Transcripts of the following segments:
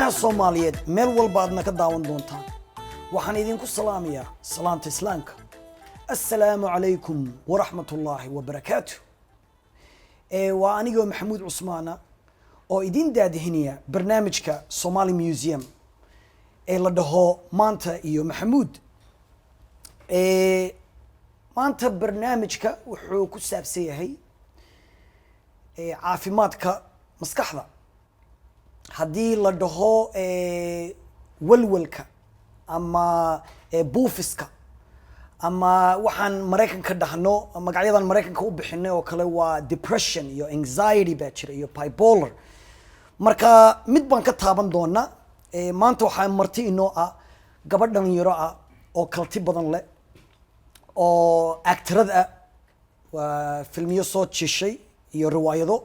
dadweynaha Soomaaliyeed meel walba aadna ka daawan doontaan waxaan idinku salaamayaa salaanta islaamka assalaamu calaykum waraxmatullaahi wabarakaatuh waa anigoo maxamuud cusmaana oo idin daadihinaya barnaamijka Somali Museum la dhaho maanta iyo maxamuud maanta barnaamijka wuxuu ku saabsan yahay caafimaadka maskaxda haddii la dhaho walwalka ama buufiska ama waxaan Mareykanka dhahno magacyadan Mareykanka u bixinay oo kale waa depression iyo anxiety baa jira iyo bipolar marka mid baan ka taaban doonaa maanta waxaan marti inoo ah gabadh dhalinyaro ah oo kalti badan leh oo actorad ah waa filmiyo soo jishay iyo riwaayado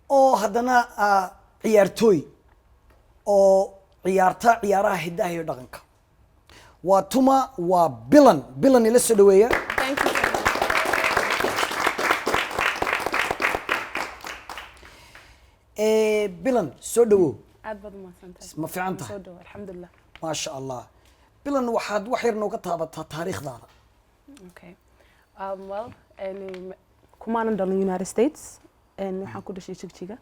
oo haddana ciyaartooy oo ciyaarta ciyaaraha hidaha iyo dhaqanka waa tuma waa bilan ila soo dhaweeya Thank you. bilan soo dhawow aad baad u mahadsantahay. ma fiican tahay Soo dhaw, alxamdulillah. ما شاء الله بلن waxaad wax yar nooga taabataa taariikhdaada Okay. Well, kumaanan dhalin United States waxaan ku dhashay Jigjiga.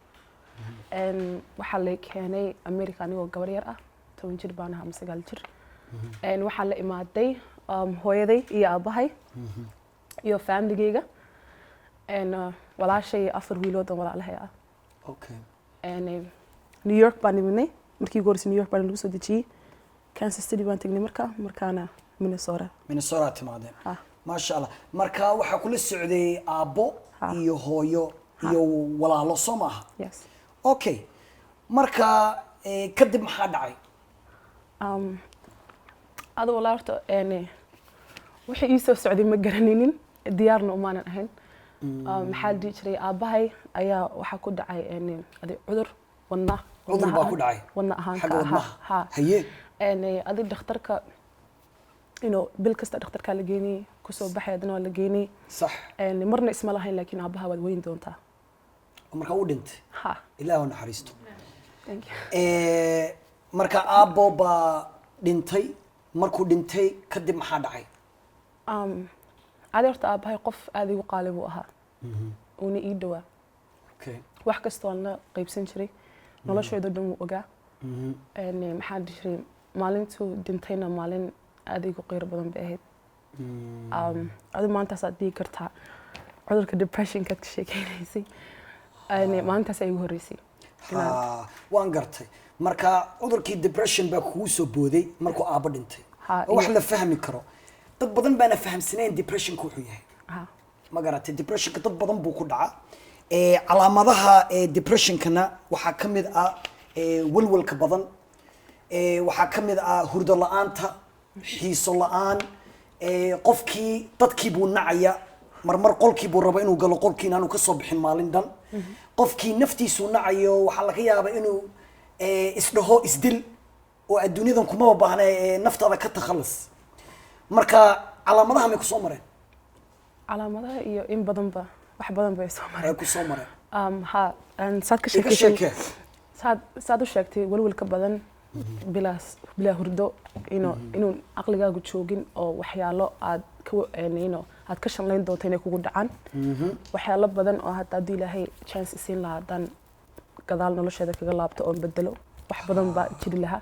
Waxaa la keenay America anigoo gabar yar ah 10 jir baan ahaa ama 9 jir. Waxaa la imaaday hooyaday iyo aabahay iyo familygayga walaashay 4 wiilood oo walaalahay ah. okay New York baan niminay markii ugu horreysay New York baan lagu soo dejiyay Kansas City baan tagnay markaana Minnesota timaadeen Ha. ما شاء الله marka waxa kula socday aabo Ha. iyo hooyo iyo walaalo Soomaha Yes. okay marka kadib maxaa dhacay Adu walaarto wixii ii soo socday ma garanaynin diyaarna uma aanan ahayn maxaa dhici jiray aabahay ayaa waxa ku dhacay cudur wadna cudur baa ku dhacay wadna ahaan xagga ka wadnaha haye adi dhakhtarka bil kasta dhakhtarka la geeyay ku soo baxay adna waa la geeyay صح marna isma lahayn laakiin aabaha waad weyn doontaa marka uu dhintay ha ilaahu naxariisto thank you marka aabo baa dhintay markuu dhintay kadib maxaa dhacay adi horta aabahay qof aad igu qaalib u ahaa uuna ii dhawaa okay wax kastoo aan la qaybsan jiray noloshayda dhan wuu ogaa maxaa jiray maalintuu dhintayna maalin aad igu qeyr badan bay ahayd adi maantaas aad dhihi kartaa cudurka depressionkaad ka sheekeynaysay maalintaas ay igu horreysay waan gartay marka cudurkii depression baa kugu soo booday markuu aabo dhintay Ha, wax la fahmi karo dad badan baana fahamsanayn depressionku wuxuu yahay ha ma garatay depressionka dad badan buu ku dhacaa calaamadaha depressionkana waxaa ka mid ah walwalka badan waxaa ka mid ah hurdo la'aanta xiiso la'aan qofkii dadkii buu nacaya marmar qolkii buu raba inuu galo qolkii inaanu ka soo bixin maalin dhan qofkii naftiisu nacayo waxaa laga yaabaa inuu isdhaho isdil oo adduunyadan kuma baahna naftaada ka takhalas marka calaamadaha may ku soo mareen calaamadaha iyo in badanba wax badan bay soo ay mareen ku soo mareen ha saad ka iga sheekeysay sheekee saad u sheegtay walwalka badan bilaa hurdo inuu aqligaagu joogin oo waxyaalo aad aad ka shanlayn doonto inay kugu dhacaan waxyaalo badan oo hadda haddii ilaahay chance isiin lahaa haddaan gadaal nolosheeda kaga laabto oon bedelo wax badan baa jiri lahaa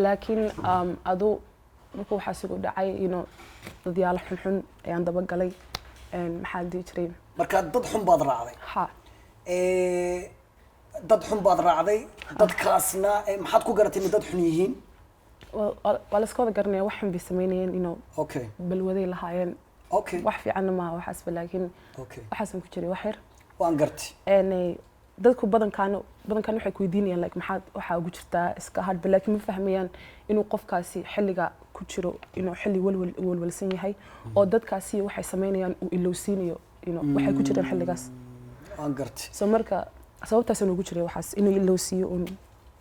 laakiin adu markuu waxaas igu dhacay dadyaalo xunxun ayaan dabagalay maxaa dhihi jiray marka dad xun baad raacday ha dad xun baad raacday dadkaasna maxaad ku garatay in dad xun yihiin waa la iska wada garanaya wax xun bay samaynayeen okay balwaday lahaayeen okay wax fiicanna maaha waxaasba laakiin okay waxaasan ku jiray wax yar waan gartay dadku badankaan waxay ku weydiinayaan like maxaad waxaa ugu jirtaa iska hadba laakiin ma fahmayaan inuu qofkaasi xilliga ku jiro inuu xilli walwalsan yahay oo dadkaasi waxay samaynayaan uu ilowsiinayo waxay ku jiraan xilligaas waan gartay so marka sababtaasaan ugu jiray waxaas inuu ilowsiiyo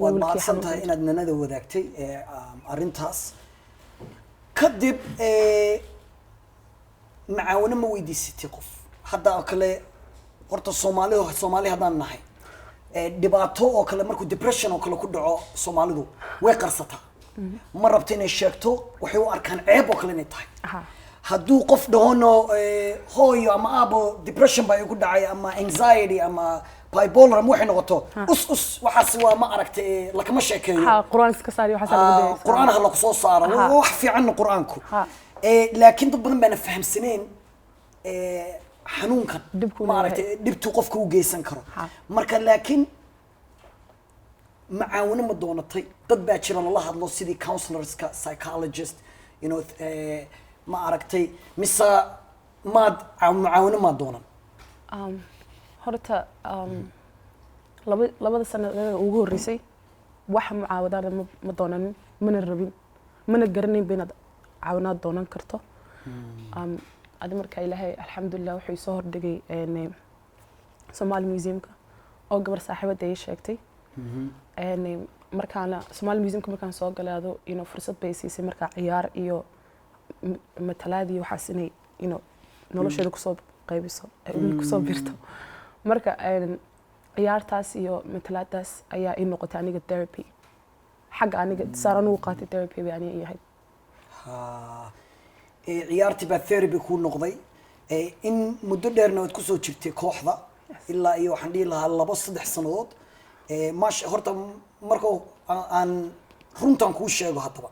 waad mahadsan tahay inaad nanada wadaagtay arrintaas kadib macaawino ma weydiisatay qof hadda oo kale horta Soomaali haddaan nahay dhibaato oo kale markuu depression oo kale ku dhaco Soomaalidu way qarsataa ma rabto inay sheegto waxay u arkaan ceeb oo kale inay tahay hadduu qof dhahono hooyo ama aabo depression baa igu dhacay ama anxiety ama bipolar ama waxay noqoto waxaas waa ma aragtay lakama sheekeeyo quraan iska saari waxaas lagu deeyo quraan ha la soo saaro wax fiican quraanku laakiin dad badan baan fahamsaneen xanuunkan ma aragtay dibtu qofka u geysan karo marka laakiin macaawino ma doonatay dad baa jira la hadlo sidii counselorska psychologist you know ma aragtay mise macaawino ma doonan horta labada sano ugu horeysay wax mucaawadada ma doonanin mana rabin mana garanayn inaad caawinaad doonan karto adi marka ilaahay alxamdulillah wuxuu soo hordhigay Somali Museumka oo gabar saaxiibada ay sheegtay markaan Somali Museumka markaan soo galaado fursad bay siisay marka ciyaar iyo matalaadii waxaas inay nolosheeda kusoo qaybiso kusoo birto marka ciyaartaas iyo matalaadaas ayaa ii noqotay aniga therapy xagga aniga saaran uu qaatay therapy bay aniga yahay ciyaartii baa therapy ku noqday in muddo dheerna waad kusoo jirtay kooxda ilaa iyo waxaan dhihi lahaa 2-3 sanadood maash horta marka aan runtan kuu sheego haddaba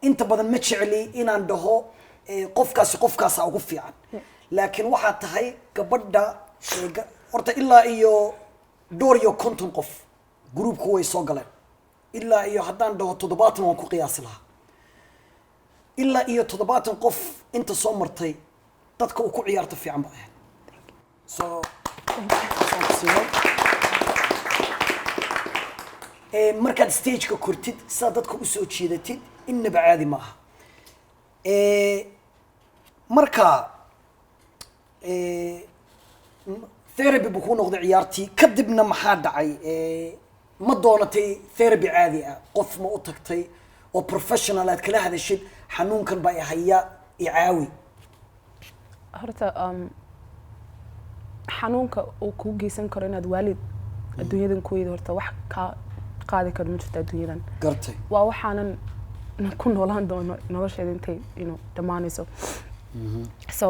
inta badan ma jecli inaan dhaho qofkaas ugu fiican laakiin waxa tahay gabadha horta ilaa iyo door iyo konton qof groupku way soo galeen ilaa iyo haddaan dhaho 70 waan ku qiyaasi lahaa ilaa iyo 70 qof inta soo martay dadka uu ku ciyaarta fiican baa ahayd so markaad stage-ka kortid saa dadka u soo jiidatid innaba caadi maaha marka therapy buu ku noqday ciyaartii kadibna maxaa dhacay ma doonatay therapy caadi ah qof ma u tagtay oo professional aad kala hadashid xanuunkan baa haya icaawi horta xanuunka uu ku geysan karo inaad waalid adduunyadan ku yeedo horta wax ka qaadi karo ma jirto adduunyadan gartay waa waxaanan ku noolaan doono nolosheeda intay dhamaanayso so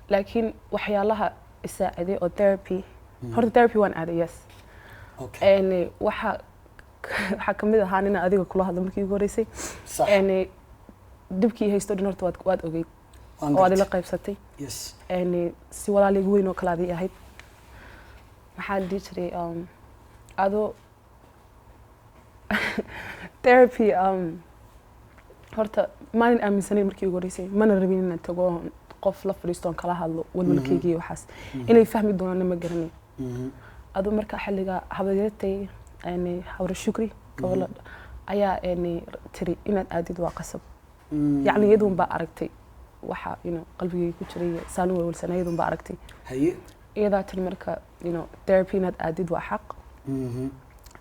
laakiin waxyaalaha isaaciday oo therapy horta therapy waan aaday yes waxa kamid ahaa inaan adiga kula hadlo markii ugu horeysay dibkii haysto dhan horta waad ogeyd oo aad ila qaybsatay si walaaliga weyn oo kale aad ii ahayd maxaa dhihi jiray adoo therapy horta maalin aaminsanayn markii ugu horeysay mana rabin inaan tago qof la fadhiisto kala hadlo walwalkayga waxaas inay fahmi doonaan ma garanay adoo marka xilliga habadeetay hawra shukri gabadha ayaa tiri inaad aadid waa qasab yacni iyadun baa aragtay waxa qalbigayga ku jiray saan walwalsanaa iyadun baa aragtay haye iyadaa tiri marka therapy inaad aadid waa xaq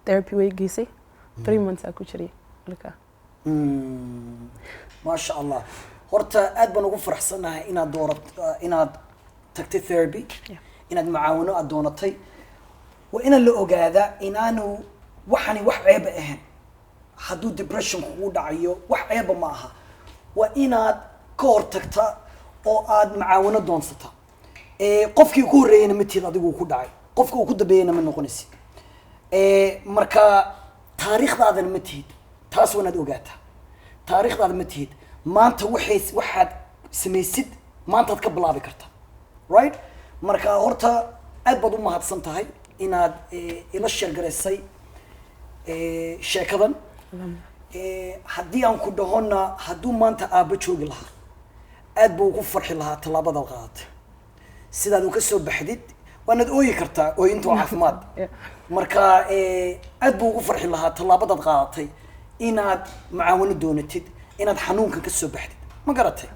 therapy way geysay 3 months ku jiray marka ما شاء الله horta aad baan ugu faraxsanahay inaad tagtay therapy inaad macaawino aad doonatay waa in la ogaada inaanu waxani wax ceeb ahayn hadduu depression kugu dhacayo wax ceeb ma aha waa inaad ka hortagta oo aad macaawino doonsata qofkii ku horeeyayna mid adigu ku dhacay qofka uu ku dambeeyayna ma noqonaysid marka taariikhdaadana ma tihid taas wanaad ogaataa taariikhdaada ma tihid maanta waxaad samaysid maantaad ka bilaabi karta right marka horta aad baad u mahadsan tahay inaad ila sheergaraysay sheekadan haddii aan ku dhahona hadduu maanta aabba joogi lahaa aad buu ugu farxi lahaa tallaabadaad qaadatay sidaad u ka soo baxdid waanaad ooyi kartaa ooyintu caafimaad marka aad buu ugu farxi lahaa tallaabadaad qaadatay inaad macaawino doonatid inaad xanuunkan ka soo baxdid ma garatay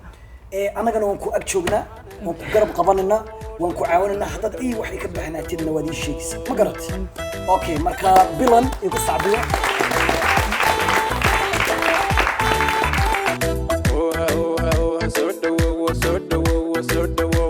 annagana waan ku ag joognaa waan ku garab qabanayna waan ku caawinaynaa haddaad ay wax ka baxnaatidna waad ii sheegaysaa ma garatay okay marka bilan igu sacbiyo so